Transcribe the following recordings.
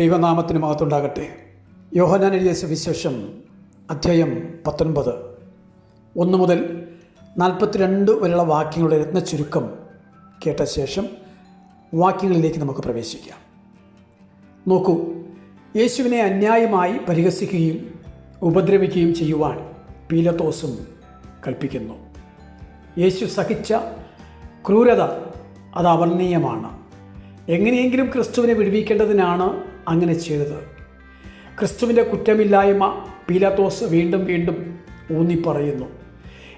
ദൈവനാമത്തിന് മഹത്വമുണ്ടാകട്ടെ. യോഹന്നാൻ എഴുതിയ സുവിശേഷം അധ്യായം 19 1 മുതൽ 42 വരെയുള്ള വാക്യങ്ങളുടെ രത്നച്ചുരുക്കം കേട്ട ശേഷം വാക്യങ്ങളിലേക്ക് നമുക്ക് പ്രവേശിക്കാം. നോക്കൂ, യേശുവിനെ അന്യായമായി പരിഹസിക്കുകയും ഉപദ്രവിക്കുകയും ചെയ്യുവാൻ പീലാത്തോസും കൽപ്പിക്കുന്നു. യേശു സഹിച്ച ക്രൂരത അത് അവർണ്ണീയമാണ്. എങ്ങനെയെങ്കിലും ക്രിസ്തുവിനെ വിടുവിക്കേണ്ടതിനാണ് അങ്ങനെ ചെയ്തത്. ക്രിസ്തുവിൻ്റെ കുറ്റമില്ലായ്മ പീലാത്തോസ് വീണ്ടും വീണ്ടും ഊന്നിപ്പറയുന്നു.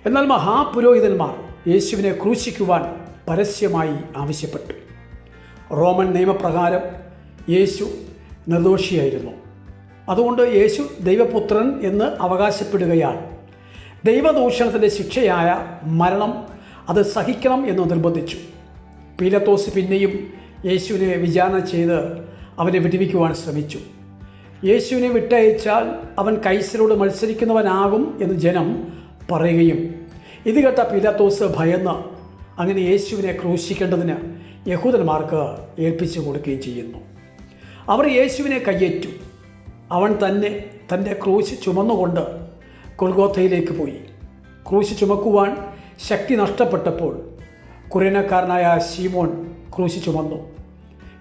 എന്നാൽ മഹാപുരോഹിതന്മാർ യേശുവിനെ ക്രൂശിക്കുവാൻ പരസ്യമായി ആവശ്യപ്പെട്ടു. റോമൻ നിയമപ്രകാരം യേശു നിർദോഷിയായിരുന്നു. അതുകൊണ്ട് യേശു ദൈവപുത്രൻ എന്ന് അവകാശപ്പെടുകയാണ്. ദൈവദൂഷണത്തിൻ്റെ ശിക്ഷയായ മരണം അത് സഹിക്കണം എന്ന് നിർബന്ധിച്ചു. പീലാത്തോസ് പിന്നെയും യേശുവിനെ വിചാരണ ചെയ്ത് അവനെ വിടുവിക്കുവാൻ ശ്രമിച്ചു. യേശുവിനെ വിട്ടയച്ചാൽ അവൻ കൈസരോട് മത്സരിക്കുന്നവനാകും എന്ന് ജനം പറയുകയും ഇത് കേട്ട പീലാത്തോസ് ഭയന്ന് അങ്ങനെ യേശുവിനെ ക്രൂശിക്കേണ്ടതിന് യഹൂദന്മാർക്ക് ഏൽപ്പിച്ചു കൊടുക്കുകയും ചെയ്യുന്നു. അവർ യേശുവിനെ കയ്യേറ്റു. അവൻ തന്നെ തൻ്റെ ക്രൂശ് ചുമന്നുകൊണ്ട് ഗൊൽഗോഥയിലേക്ക് പോയി. ക്രൂശ് ചുമക്കുവാൻ ശക്തി നഷ്ടപ്പെട്ടപ്പോൾ കുരേനക്കാരനായ ശീമോൻ ക്രൂശ് ചുമന്നു.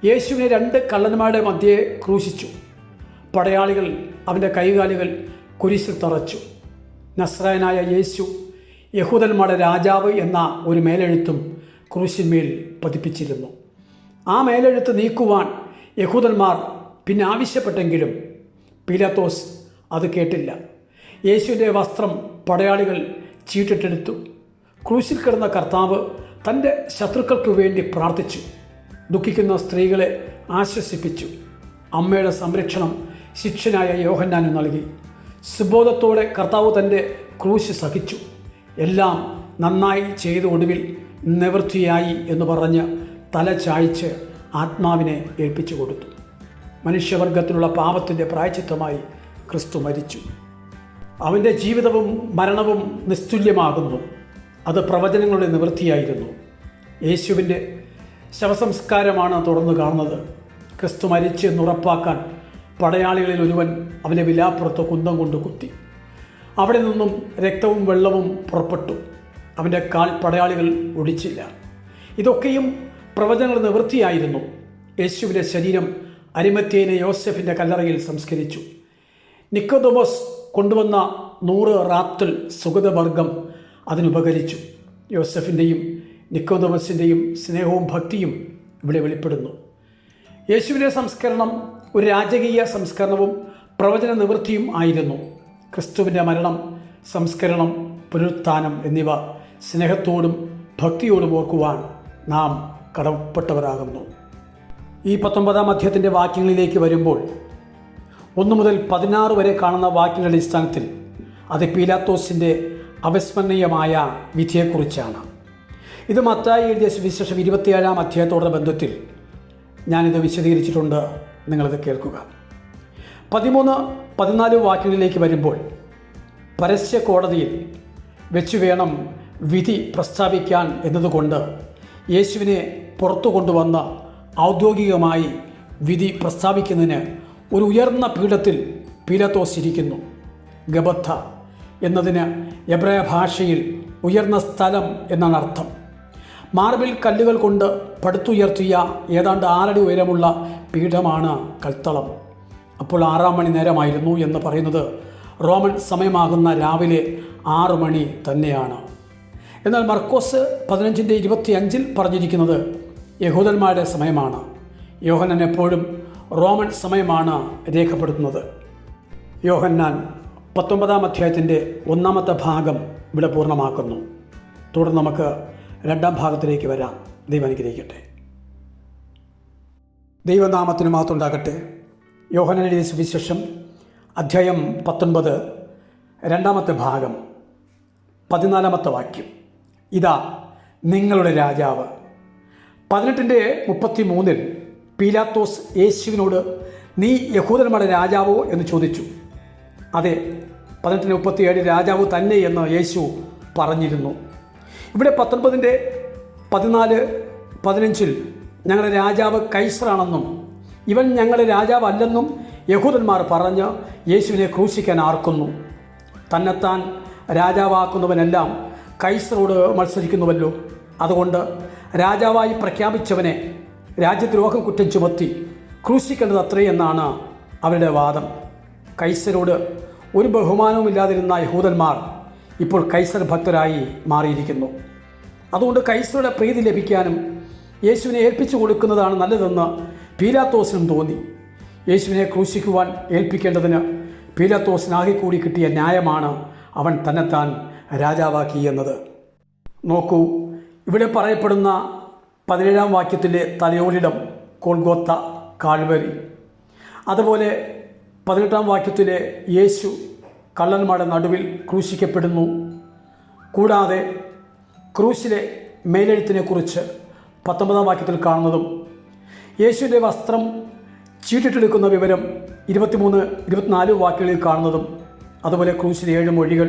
യേശുവിനെ 2 കള്ളന്മാരുടെ മധ്യേ ക്രൂശിച്ചു. പടയാളികൾ അവൻ്റെ കൈകാലുകൾ കുരിശിൽ തറച്ചു. നസ്രായനായ യേശു യഹൂദന്മാരുടെ രാജാവ് എന്ന ഒരു മേലെഴുത്തും ക്രൂശിന്മേൽ പതിപ്പിച്ചിരുന്നു. ആ മേലെഴുത്ത് നീക്കുവാൻ യഹൂദന്മാർ പിന്നെ ആവശ്യപ്പെട്ടെങ്കിലും പീലാത്തോസ് അത് കേട്ടില്ല. യേശുവിൻ്റെ വസ്ത്രം പടയാളികൾ ചീട്ടിട്ടെടുത്തു. ക്രൂശിൽ കിടന്ന കർത്താവ് തൻ്റെ ശത്രുക്കൾക്ക് വേണ്ടി പ്രാർത്ഥിച്ചു. ദുഃഖിക്കുന്ന സ്ത്രീകളെ ആശ്വസിപ്പിച്ചു. അമ്മയുടെ സംരക്ഷണം ശിഷ്യനായ യോഹന്നാന് നൽകി. സുബോധത്തോടെ കർത്താവ് തൻ്റെ ക്രൂശ് സഹിച്ചു. എല്ലാം നന്നായി ചെയ്ത ഒടുവിൽ നിവൃത്തിയായി എന്ന് പറഞ്ഞ് തല ചായ്ച്ച് ആത്മാവിനെ ഏൽപ്പിച്ചു കൊടുത്തു. മനുഷ്യവർഗത്തിനുള്ള പാപത്തിൻ്റെ പ്രായശ്ചിത്തമായി ക്രിസ്തു മരിച്ചു. അവൻ്റെ ജീവിതവും മരണവും നിസ്തുല്യമാകുന്നു. അത് പ്രവചനങ്ങളുടെ നിവൃത്തിയായിരുന്നു. യേശുവിൻ്റെ ശവസംസ്കാരമാണ് തുറന്നു കാണുന്നത്. ക്രിസ്തു മരിച്ച് എന്നുറപ്പാക്കാൻ പടയാളികളിൽ ഒരുവൻ അവൻ്റെ വിലാപ്പുറത്ത് കുന്തം കൊണ്ട് കുത്തി. അവിടെ നിന്നും രക്തവും വെള്ളവും പുറപ്പെട്ടു. അവൻ്റെ കാൽ പടയാളികൾ ഒടിച്ചില്ല. ഇതൊക്കെയും പ്രവചനങ്ങളുടെ നിവൃത്തിയായിരുന്നു. യേശുവിൻ്റെ ശരീരം അരിമത്യേയിലെ യോസെഫിൻ്റെ കല്ലറയിൽ സംസ്കരിച്ചു. നിക്കോദോമോസ് കൊണ്ടുവന്ന 100 റാത്തൽ സുഗതവർഗം അതിനുപകരിച്ചു. യോസെഫിൻ്റെയും നിക്കോദോമസിൻ്റെയും സ്നേഹവും ഭക്തിയും ഇവിടെ വെളിപ്പെടുന്നു. യേശുവിൻ്റെ സംസ്കരണം ഒരു രാജകീയ സംസ്കരണവും പ്രവചന നിവൃത്തിയും ആയിരുന്നു. ക്രിസ്തുവിൻ്റെ മരണം, സംസ്കരണം, പുനരുത്ഥാനം എന്നിവ സ്നേഹത്തോടും ഭക്തിയോടും ഓർക്കുവാൻ നാം കടപ്പെട്ടവരാകുന്നു. ഈ 19-ാം അധ്യായത്തിൻ്റെ വാക്യങ്ങളിലേക്ക് വരുമ്പോൾ 1 മുതൽ 16 വരെ കാണുന്ന വാക്യങ്ങളുടെ അടിസ്ഥാനത്തിൽ അത് പീലാത്തോസിൻ്റെ അവിസ്മരണീയമായ വിധിയെക്കുറിച്ചാണ്. ഇത് മത്തായി എഴുതിയ സുവിശേഷം 27-ാം അധ്യായത്തോടുള്ള ബന്ധത്തിൽ ഞാനിത് വിശദീകരിച്ചിട്ടുണ്ട്. നിങ്ങളിത് കേൾക്കുക. 13-14 വാക്യങ്ങളിലേക്ക് വരുമ്പോൾ പരസ്യ കോടതിയിൽ വെച്ച് വേണം വിധി പ്രസ്താവിക്കാൻ എന്നതുകൊണ്ട് യേശുവിനെ പുറത്തു കൊണ്ടുവന്ന് ഔദ്യോഗികമായി വിധി പ്രസ്താവിക്കുന്നതിന് ഒരു ഉയർന്ന പീഠത്തിൽ പീലാത്തോസ് ഇരിക്കുന്നു. ഗബഥ എന്നതിന് എബ്രായ ഭാഷയിൽ ഉയർന്ന സ്ഥലം എന്നാണ് അർത്ഥം. മാർബിൾ കല്ലുകൾ കൊണ്ട് പടുത്തുയർത്തിയ ഏതാണ്ട് 6 അടി ഉയരമുള്ള പീഠമാണ് കൽത്തളം. അപ്പോൾ 6-ാം മണി നേരമായിരുന്നു എന്ന് പറയുന്നത് റോമൻ സമയമാകുന്ന രാവിലെ 6 മണി തന്നെയാണ്. എന്നാൽ മർക്കോസ് 15:25 പറഞ്ഞിരിക്കുന്നത് യഹൂദന്മാരുടെ സമയമാണ്. യോഹന്നാൻ എപ്പോഴും റോമൻ സമയമാണ് രേഖപ്പെടുത്തുന്നത്. യോഹന്നാൻ 19-ാം അധ്യായത്തിൻ്റെ 1-ാമത്തെ ഭാഗം ഇവിടെ പൂർണ്ണമാക്കുന്നു. തുടർന്ന് നമുക്ക് 2-ാം ഭാഗത്തിലേക്ക് വരാം. ദൈവം അനുഗ്രഹിക്കട്ടെ. ദൈവനാമത്തിന് മഹത്വമുണ്ടാകട്ടെ. യോഹന്നാൻ എഴുതിയ സുവിശേഷം അധ്യായം 19 2-ാമത്തെ ഭാഗം 14-ാമത്തെ വാക്യം. ഇതാ നിങ്ങളുടെ രാജാവ്. 18:33 പീലാത്തോസ് യേശുവിനോട് നീ യഹൂദന്മാരുടെ രാജാവോ എന്ന് ചോദിച്ചു. അതെ, 18:37 രാജാവ് തന്നെ എന്ന് യേശു പറഞ്ഞിരുന്നു. ഇവിടെ 19:14-15 ഞങ്ങളുടെ രാജാവ് കൈസറാണെന്നും ഇവൻ ഞങ്ങളുടെ രാജാവല്ലെന്നും യഹൂദന്മാർ പറഞ്ഞ് യേശുവിനെ ക്രൂശിക്കാൻ ആർക്കുന്നു. തന്നെത്താൻ രാജാവാക്കുന്നവനെല്ലാം കൈസറോട് മത്സരിക്കുന്നുവല്ലോ. അതുകൊണ്ട് രാജാവായി പ്രഖ്യാപിച്ചവനെ രാജ്യദ്രോഹം കുറ്റം ചുമത്തി ക്രൂശിക്കേണ്ടത് അത്രേ എന്നാണ് അവരുടെ വാദം. കൈസരോട് ഒരു ബഹുമാനവുമില്ലാതിരുന്ന യഹൂദന്മാർ ഇപ്പോൾ കൈസർ ഭക്തരായി മാറിയിരിക്കുന്നു. അതുകൊണ്ട് കൈസറുടെ പ്രീതി ലഭിക്കാനും യേശുവിനെ ഏൽപ്പിച്ചു കൊടുക്കുന്നതാണ് നല്ലതെന്ന് പീലാത്തോസിനും തോന്നി. യേശുവിനെ ക്രൂശിക്കുവാൻ ഏൽപ്പിക്കേണ്ടതിന് പീലാത്തോസിനാകെ കൂടി കിട്ടിയ ന്യായമാണ് അവൻ തന്നെത്താൻ രാജാവാക്കി എന്നത്. നോക്കൂ, ഇവിടെ പറയപ്പെടുന്ന 17-ാം വാക്യത്തിലെ തലയോടിടം ഗോൽഗോത്ത, കാൽവരി. അതുപോലെ 18-ാം വാക്യത്തിലെ യേശു കള്ളന്മാരുടെ നടുവിൽ ക്രൂശിക്കപ്പെടുന്നു. കൂടാതെ ക്രൂശിലെ മേലെഴുത്തിനെക്കുറിച്ച് 19-ാം വാക്യത്തിൽ കാണുന്നതും യേശുവിൻ്റെ വസ്ത്രം ചീട്ടിട്ടെടുക്കുന്ന വിവരം 23-24 വാക്യങ്ങളിൽ കാണുന്നതും, അതുപോലെ ക്രൂശിലെ 7 മൊഴികൾ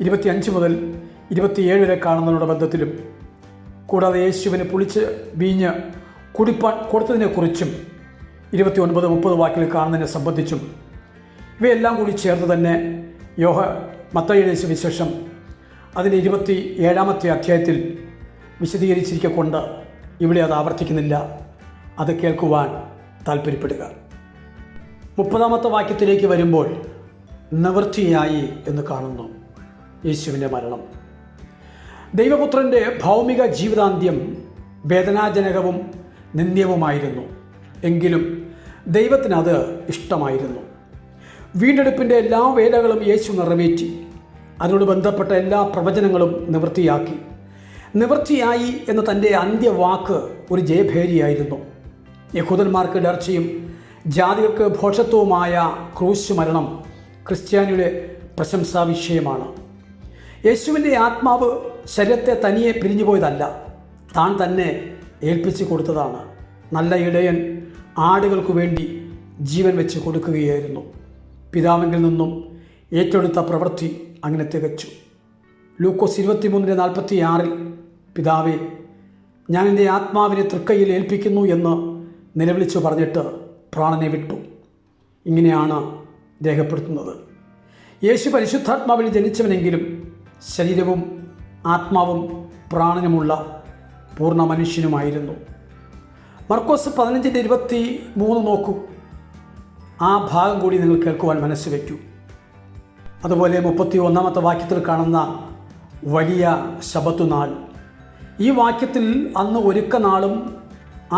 25 മുതൽ 27 വരെ കാണുന്നതിനുള്ള ബന്ധത്തിലും, കൂടാതെ യേശുവിന് പുളിച്ച് വീഞ്ഞ് കുടിപ്പാൻ കൊടുത്തതിനെക്കുറിച്ചും 29-30 വാക്യങ്ങളിൽ കാണുന്നതിനെ സംബന്ധിച്ചും ഇവയെല്ലാം കൂടി ചേർത്ത് തന്നെ മത്തായിയുടെ സുവിശേഷം അതിൻ്റെ 27-ാമത്തെ അധ്യായത്തിൽ വിശദീകരിച്ചിരിക്കൊണ്ട് ഇവിടെ അത് ആവർത്തിക്കുന്നില്ല. അത് കേൾക്കുവാൻ താല്പര്യപ്പെടുക. 30-ാമത്തെ വാക്യത്തിലേക്ക് വരുമ്പോൾ നിവൃത്തിയായി എന്ന് കാണുന്നു യേശുവിൻ്റെ മരണം. ദൈവപുത്രൻ്റെ ഭൗമിക ജീവിതാന്ത്യം വേദനാജനകവും നിന്ദ്യവുമായിരുന്നു. എങ്കിലും ദൈവത്തിനത് ഇഷ്ടമായിരുന്നു. വീണ്ടെടുപ്പിൻ്റെ എല്ലാ വേലകളും യേശു നിറവേറ്റി. അതിനോട് ബന്ധപ്പെട്ട എല്ലാ പ്രവചനങ്ങളും നിവൃത്തിയായി എന്ന തൻ്റെ അന്ത്യവാക്ക് ഒരു ജയഭേരിയായിരുന്നു. യഹൂദന്മാർക്ക് ഇടർച്ചയും ജാതികൾക്ക് ഭോഷത്വവുമായ ക്രൂശ് മരണം ക്രിസ്ത്യാനിയുടെ പ്രശംസാ വിഷയമാണ്. യേശുവിൻ്റെ ആത്മാവ് ശരീരത്തെ തനിയെ പിരിഞ്ഞുപോയതല്ല, താൻ തന്നെ ഏൽപ്പിച്ചു കൊടുത്തതാണ്. നല്ല ഇടയൻ ആടുകൾക്കു വേണ്ടി ജീവൻ വെച്ച് കൊടുക്കുകയായിരുന്നു. പിതാവിങ്കിൽ നിന്നും ഏറ്റെടുത്ത പ്രവൃത്തി അങ്ങനെ തികച്ചു. ലൂക്കോസ് 23:46 പിതാവേ, ഞാൻ എൻ്റെ ആത്മാവിനെ തൃക്കൈയിൽ ഏൽപ്പിക്കുന്നു എന്ന് നിലവിളിച്ചു പറഞ്ഞിട്ട് പ്രാണനെ വിട്ടു. ഇങ്ങനെയാണ് രേഖപ്പെടുത്തുന്നത്. യേശു പരിശുദ്ധാത്മാവിൽ ജനിച്ചവനെങ്കിലും ശരീരവും ആത്മാവും പ്രാണനുമുള്ള പൂർണ്ണ മനുഷ്യനുമായിരുന്നു. മർക്കോസ് 15:23 നോക്കൂ. ആ ഭാഗം കൂടി നിങ്ങൾ കേൾക്കുവാൻ മനസ്സ് വയ്ക്കൂ. അതുപോലെ 31-ാമത്തെ വാക്യത്തിൽ കാണുന്ന വലിയ ശബത്തുനാൾ. ഈ വാക്യത്തിൽ അന്ന് ഒരുക്കനാളും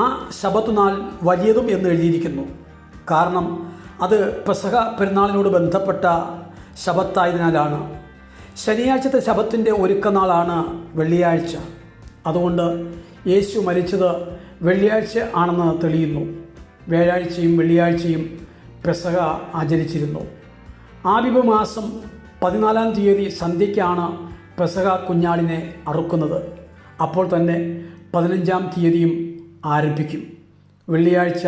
ആ ശബത്തുനാൾ വലിയതും എന്ന് എഴുതിയിരിക്കുന്നു. കാരണം അത് പെസഹ പെരുന്നാളിനോട് ബന്ധപ്പെട്ട ശബത്തായതിനാലാണ്. ശനിയാഴ്ചത്തെ ശബത്തിൻ്റെ ഒരുക്കനാളാണ് വെള്ളിയാഴ്ച. അതുകൊണ്ട് യേശു മരിച്ചത് വെള്ളിയാഴ്ച ആണെന്ന് തെളിയുന്നു. വ്യാഴാഴ്ചയും വെള്ളിയാഴ്ചയും പെസഹ ആചരിച്ചിരുന്നു. ആബിബ് മാസം 14-ാം തീയതി സന്ധ്യയ്ക്കാണ് പെസഹ കുഞ്ഞാടിനെ അറുക്കുന്നത്. അപ്പോൾ തന്നെ 15-ാം തീയതിയും ആരംഭിക്കും. വെള്ളിയാഴ്ച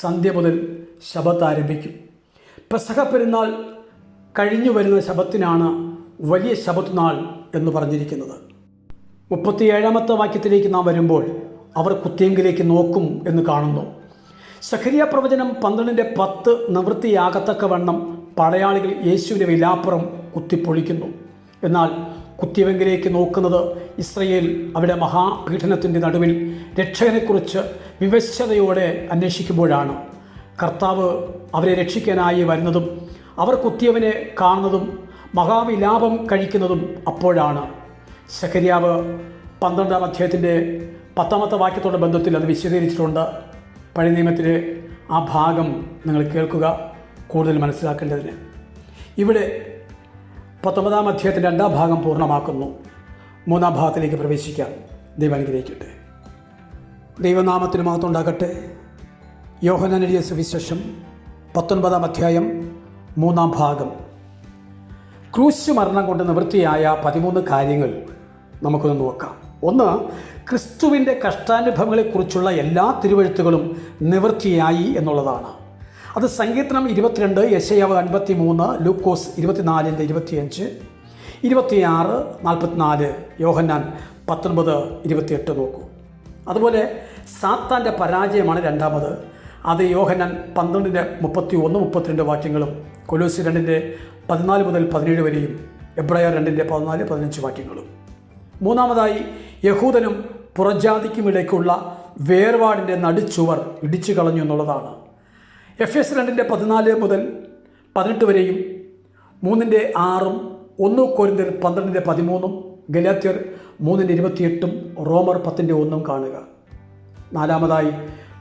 സന്ധ്യ മുതൽ ശബത്ത് ആരംഭിക്കും. പെസഹ പെരുന്നാൾ കഴിഞ്ഞു വരുന്ന ശബത്തിനാണ് വലിയ ശബത്തുനാൾ എന്ന് പറഞ്ഞിരിക്കുന്നത്. 37-ാമത്തെ വാക്യത്തിലേക്ക് നാം വരുമ്പോൾ അവർ കുത്തിയെങ്കിലേക്ക് നോക്കും എന്ന് കാണുന്നു. സഖരിയ പ്രവചനം 12:10 നിവൃത്തിയാകത്തക്കവണ്ണം പടയാളികൾ യേശുവിൻ്റെ വിലാപ്പുറം കുത്തിപ്പൊളിക്കുന്നു. എന്നാൽ കുത്തിയവെങ്കിലേക്ക് നോക്കുന്നത് ഇസ്രയേൽ അവിടെ മഹാപീഡനത്തിൻ്റെ നടുവിൽ രക്ഷകനെക്കുറിച്ച് വിവശതയോടെ അന്വേഷിക്കുമ്പോഴാണ്. കർത്താവ് അവരെ രക്ഷിക്കാനായി വരുന്നതും അവർ കുത്തിയവനെ കാണുന്നതും മഹാവിലാപം കഴിക്കുന്നതും അപ്പോഴാണ്. സഖരിയാവ് 12-ാം അധ്യായത്തിൻ്റെ 10-ാമത്തെ വാക്യത്തോടെ ബന്ധത്തിൽ അത് വിശദീകരിച്ചിട്ടുണ്ട്. പഴയ നിയമത്തിലെ ആ ഭാഗം നിങ്ങൾ കേൾക്കുക കൂടുതൽ മനസ്സിലാക്കേണ്ടതിന്. ഇവിടെ 19-ാം അധ്യായത്തിൻ്റെ 2-ാം ഭാഗം പൂർണ്ണമാക്കുന്നു. 3-ാം ഭാഗത്തിലേക്ക് പ്രവേശിക്കാം. ദൈവം അനുഗ്രഹിക്കട്ടെ. ദൈവനാമത്തിന് മഹത്വം ഉണ്ടാകട്ടെ. യോഹന്നാൻ എഴുതിയ സുവിശേഷം 19-ാം അധ്യായം 3-ാം ഭാഗം. ക്രൂശ് മരണം കൊണ്ട് നിവൃത്തിയായ 13 കാര്യങ്ങൾ നമുക്കൊന്ന് നോക്കാം. 1, ക്രിസ്തുവിൻ്റെ കഷ്ടാനുഭവങ്ങളെക്കുറിച്ചുള്ള എല്ലാ തിരുവെഴുത്തുകളും നിവൃത്തിയായി എന്നുള്ളതാണ്. അത് സങ്കീർത്തനം 22, യെശയ്യാവ് 53, ലൂക്കോസ് 24:25, 26:44, യോഹന്നാൻ 19:28 നോക്കൂ. അതുപോലെ സാത്താൻ്റെ പരാജയമാണ് 2ാമത്. അത് യോഹന്നാൻ 12:31-32 വാക്യങ്ങളും കൊലോസ്യർ 2:14 മുതൽ 17 വരെയും എബ്രായർ 2:14-15 വാക്യങ്ങളും. മൂന്നാമതായി യഹൂദനും പുറജാതിക്കുമിടയ്ക്കുള്ള വേർപാടിൻ്റെ നടുച്ചുവർ ഇടിച്ചു കളഞ്ഞു എന്നുള്ളതാണ്. എഫേസ്യർ 2:14 മുതൽ 18 വരെയും 3:6, 1 കൊരിന്ത്യർ 12:13, ഗലാത്യർ 3:28, റോമർ 10:1 കാണുക. നാലാമതായി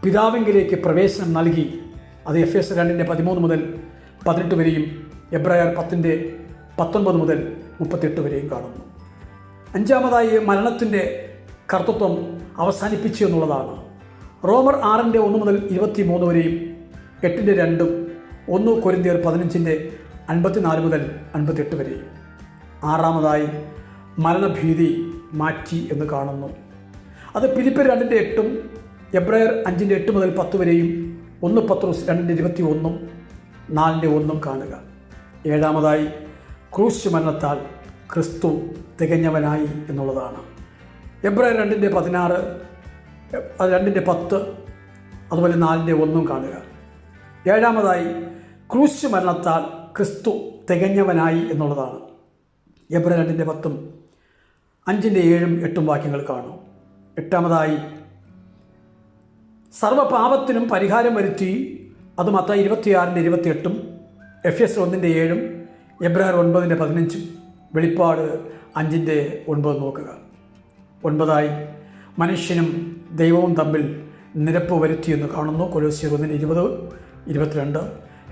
പിതാവിങ്കിലേക്ക് പ്രവേശനം നൽകി, അത് എഫേസ്യർ 2:13 മുതൽ 18 വരെയും എബ്രായർ 10:19 മുതൽ 38 വരെയും കാണുന്നു. അഞ്ചാമതായി മരണത്തിൻ്റെ കർത്തൃത്വം അവസാനിപ്പിച്ചു എന്നുള്ളതാണ്. റോമർ 6:1 മുതൽ 23 വരെയും 8:2, 1 കൊരിന്ത്യർ 15:54 മുതൽ 58 വരെയും. ആറാമതായി മരണഭീതി മാറ്റി എന്ന് കാണുന്നു. അത് ഫിലിപ്പിയർ 2:8, എബ്രായർ 5:8 മുതൽ 10 വരെയും 1 പത്രോസ് 2:21, 4:1 കാണുക. ഏഴാമതായി ക്രൂശ് മരണത്താൽ ക്രിസ്തു തികഞ്ഞവനായി എന്നുള്ളതാണ്. എബ്രായർ 2:16, 2:10, അതുപോലെ 4:1 കാണുക. ഏഴാമതായി ക്രൂശ് മരണത്താൽ ക്രിസ്തു തികഞ്ഞവനായി എന്നുള്ളതാണ്. എബ്രായർ 2:10, 5:7, 8 വാക്യങ്ങൾ കാണും. എട്ടാമതായി സർവ്വപാപത്തിനും പരിഹാരം വരുത്തി, അത് മത്തായി 26:28, എഫെസ്യർ 1:7, എബ്രായർ 9:15, വെളിപ്പാട് 5:9 നോക്കുക. ഒൻപതായി മനുഷ്യനും ദൈവവും തമ്മിൽ നിരപ്പ് വരുത്തിയെന്ന് കാണുന്നു. കൊലോസ്യർ 1:20, 22,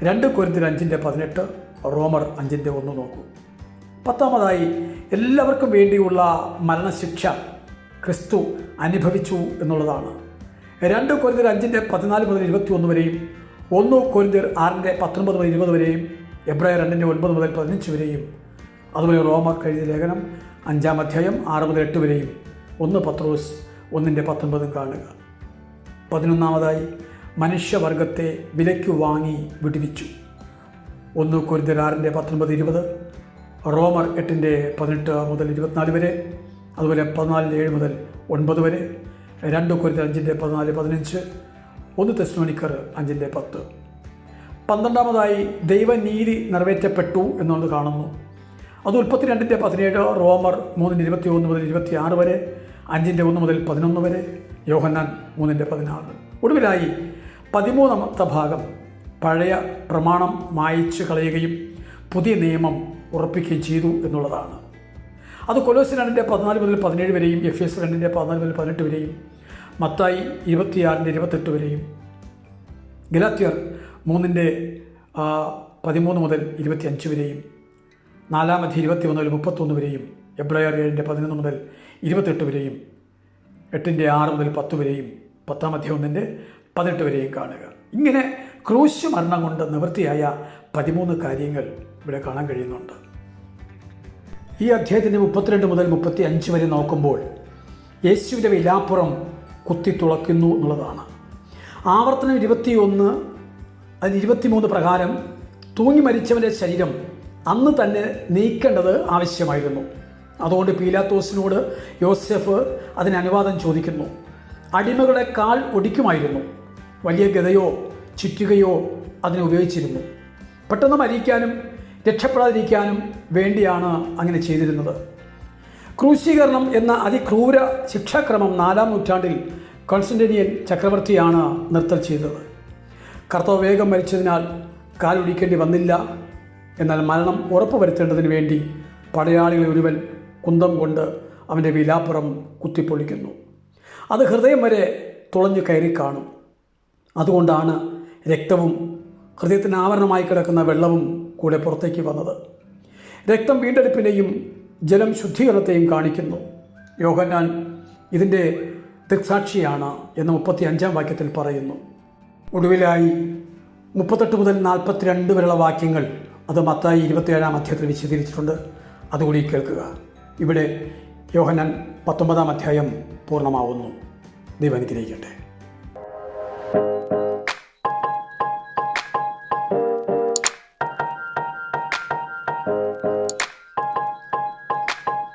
2 കൊരിന്ത്യർ 5:18, റോമർ 5:1 നോക്കൂ. പത്താമതായി എല്ലാവർക്കും വേണ്ടിയുള്ള മരണശിക്ഷ ക്രിസ്തു അനുഭവിച്ചു എന്നുള്ളതാണ്. 2 കൊരിന്ത്യർ 5:14 മുതൽ 21 വരെയും 1 കൊരിന്ത്യർ 6:19 മുതൽ 20 വരെയും എബ്രായർ 2:9 മുതൽ 15 വരെയും, അതുപോലെ റോമർ എഴുതിയ ലേഖനം 5-ാം അധ്യായം 6 മുതൽ 8 വരെയും 1 പത്രോസ് 1:19 കാണുക. 11ാമതായി മനുഷ്യവർഗത്തെ വിലയ്ക്ക് വാങ്ങി വിടുവിച്ചു. 1 കൊരിന്ത്യർ 6:19-20, റോമർ 8:18 മുതൽ 24 വരെ, അതുപോലെ 14:7 മുതൽ 9 വരെ, 2 കൊരിന്ത്യർ 5:14-15, 1 തെസ്സലോനിക്കർ 5:10. 12ാമതായി ദൈവനീതി നിറവേറ്റപ്പെട്ടു എന്നുള്ളത് കാണുന്നു. അത് ഉൽപ്പത്തി 2:17, റോമർ 3:21 മുതൽ 26 വരെ, 5:1 മുതൽ 11 വരെ, യോഹന്നാൻ 3:16. ഒടുവിലായി 13ാമത്തെ ഭാഗം പഴയ പ്രമാണം മായ്ച്ചു കളയുകയും പുതിയ നിയമം ഉറപ്പിക്കുകയും ചെയ്തു എന്നുള്ളതാണ്. അത് കൊലോസ്യർ 2:14 മുതൽ 17 വരെയും എഫെസ്യർ 2:14 മുതൽ 18 വരെയും മത്തായി 26:28 വരെയും ഗലാത്യർ 3:13 മുതൽ 25 വരെയും 4-ാം അധ്യായം 21 മുതൽ 31 വരെയും എബ്രായർ 7:11 മുതൽ 28 വരെയും 8:6 മുതൽ 10 വരെയും 10-ാം അധ്യായം 1:18 വരെയും കാണുക. ഇങ്ങനെ ക്രൂശ് മരണം കൊണ്ട് നിവൃത്തിയായ 13 കാര്യങ്ങൾ ഇവിടെ കാണാൻ കഴിയുന്നുണ്ട്. ഈ അധ്യായത്തിൻ്റെ 32 മുതൽ 35 വരെ നോക്കുമ്പോൾ യേശുവിൻ്റെ വിലാപ്പുറം കുത്തി തുളയ്ക്കുന്നു എന്നുള്ളതാണ്. ആവർത്തനം 21, അതിൽ 23 പ്രകാരം തൂങ്ങി മരിച്ചവൻ്റെ ശരീരം അന്ന് തന്നെ നീക്കേണ്ടത് ആവശ്യമായിരുന്നു. അതുകൊണ്ട് പീലാത്തോസിനോട് യോസെഫ് അതിന് അനുവാദം ചോദിക്കുന്നു. അടിമകളെ കാൽ ഒടിക്കുമായിരുന്നു. വലിയ ഗദയോ ചുറ്റുകയോ അതിനെ ഉപയോഗിച്ചിരുന്നു. പെട്ടെന്ന് മരിക്കാനും രക്ഷപ്പെടാതിരിക്കാനും വേണ്ടിയാണ് അങ്ങനെ ചെയ്തിരുന്നത്. ക്രൂശീകരണം എന്ന അതിക്രൂര ശിക്ഷാക്രമം 4-ാം നൂറ്റാണ്ടിൽ കോൺസ്റ്റന്റീനിയൻ ചക്രവർത്തിയാണ് നിർത്തൽ ചെയ്തത്. കർത്താവ് വേഗം മരിച്ചതിനാൽ കാലൊടിക്കേണ്ടി വന്നില്ല. എന്നാൽ മരണം ഉറപ്പുവരുത്തേണ്ടതിന് വേണ്ടി പടയാളികളെ ഒരുവൻ കുന്തം കൊണ്ട് അവൻ്റെ വിലാപ്പുറം കുത്തിപ്പൊളിക്കുന്നു. അത് ഹൃദയം വരെ തുളഞ്ഞു കയറി കാണും. അതുകൊണ്ടാണ് രക്തവും ഹൃദയത്തിന് ആവരണമായി കിടക്കുന്ന വെള്ളവും കൂടെ പുറത്തേക്ക് വന്നത്. രക്തം വീണ്ടെടുപ്പിനെയും ജലം ശുദ്ധീകരണത്തെയും കാണിക്കുന്നു. യോഹന്നാൻ ഇതിൻ്റെ ദൃക്സാക്ഷിയാണ് എന്ന് 35-ാം വാക്യത്തിൽ പറയുന്നു. ഒടുവിലായി 38 മുതൽ 42 വരെയുള്ള വാക്യങ്ങൾ അത് മത്തായി 27-ാം അധ്യായത്തിൽ വിശദീകരിച്ചിട്ടുണ്ട്. അതുകൂടി കേൾക്കുക. ഇവിടെ യോഹന്നാൻ 19-ാം അധ്യായം പൂർണ്ണമാവുന്നു. ദൈവം അനുഗ്രഹിക്കട്ടെ.